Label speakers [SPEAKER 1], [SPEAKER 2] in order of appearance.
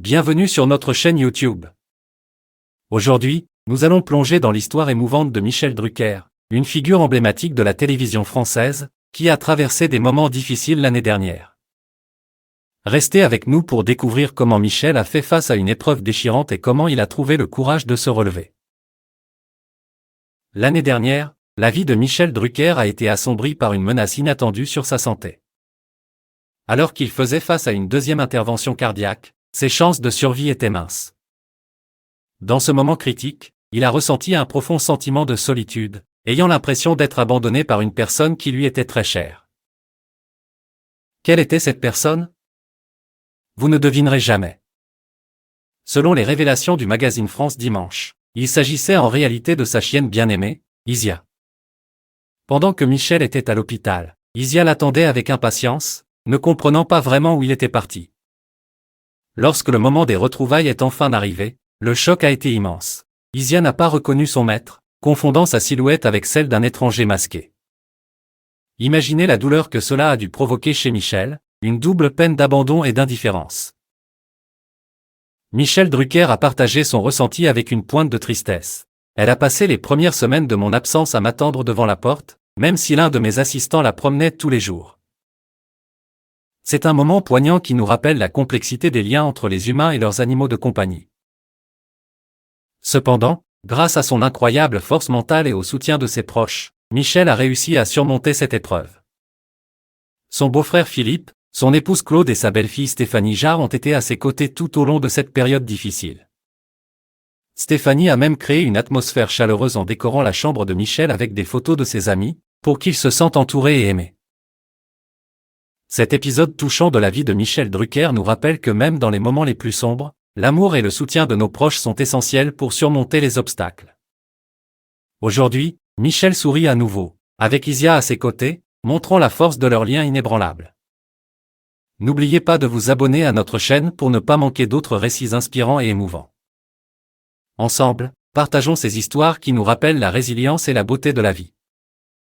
[SPEAKER 1] Bienvenue sur notre chaîne YouTube. Aujourd'hui, nous allons plonger dans l'histoire émouvante de Michel Drucker, une figure emblématique de la télévision française, qui a traversé des moments difficiles l'année dernière. Restez avec nous pour découvrir comment Michel a fait face à une épreuve déchirante et comment il a trouvé le courage de se relever. L'année dernière, la vie de Michel Drucker a été assombrie par une menace inattendue sur sa santé. Alors qu'il faisait face à une deuxième intervention cardiaque, ses chances de survie étaient minces. Dans ce moment critique, il a ressenti un profond sentiment de solitude, ayant l'impression d'être abandonné par une personne qui lui était très chère. Quelle était cette personne? Vous ne devinerez jamais. Selon les révélations du magazine France Dimanche, il s'agissait en réalité de sa chienne bien-aimée, Isia. Pendant que Michel était à l'hôpital, Isia l'attendait avec impatience, ne comprenant pas vraiment où il était parti. Lorsque le moment des retrouvailles est enfin arrivé, le choc a été immense. Isia n'a pas reconnu son maître, confondant sa silhouette avec celle d'un étranger masqué. Imaginez la douleur que cela a dû provoquer chez Michel, une double peine d'abandon et d'indifférence. Michel Drucker a partagé son ressenti avec une pointe de tristesse. Elle a passé les premières semaines de mon absence à m'attendre devant la porte, même si l'un de mes assistants la promenait tous les jours. C'est un moment poignant qui nous rappelle la complexité des liens entre les humains et leurs animaux de compagnie. Cependant, grâce à son incroyable force mentale et au soutien de ses proches, Michel a réussi à surmonter cette épreuve. Son beau-frère Philippe, son épouse Claude et sa belle-fille Stéphanie Jarre ont été à ses côtés tout au long de cette période difficile. Stéphanie a même créé une atmosphère chaleureuse en décorant la chambre de Michel avec des photos de ses amis, pour qu'il se sente entouré et aimé. Cet épisode touchant de la vie de Michel Drucker nous rappelle que même dans les moments les plus sombres, l'amour et le soutien de nos proches sont essentiels pour surmonter les obstacles. Aujourd'hui, Michel sourit à nouveau, avec Isia à ses côtés, montrant la force de leur lien inébranlable. N'oubliez pas de vous abonner à notre chaîne pour ne pas manquer d'autres récits inspirants et émouvants. Ensemble, partageons ces histoires qui nous rappellent la résilience et la beauté de la vie.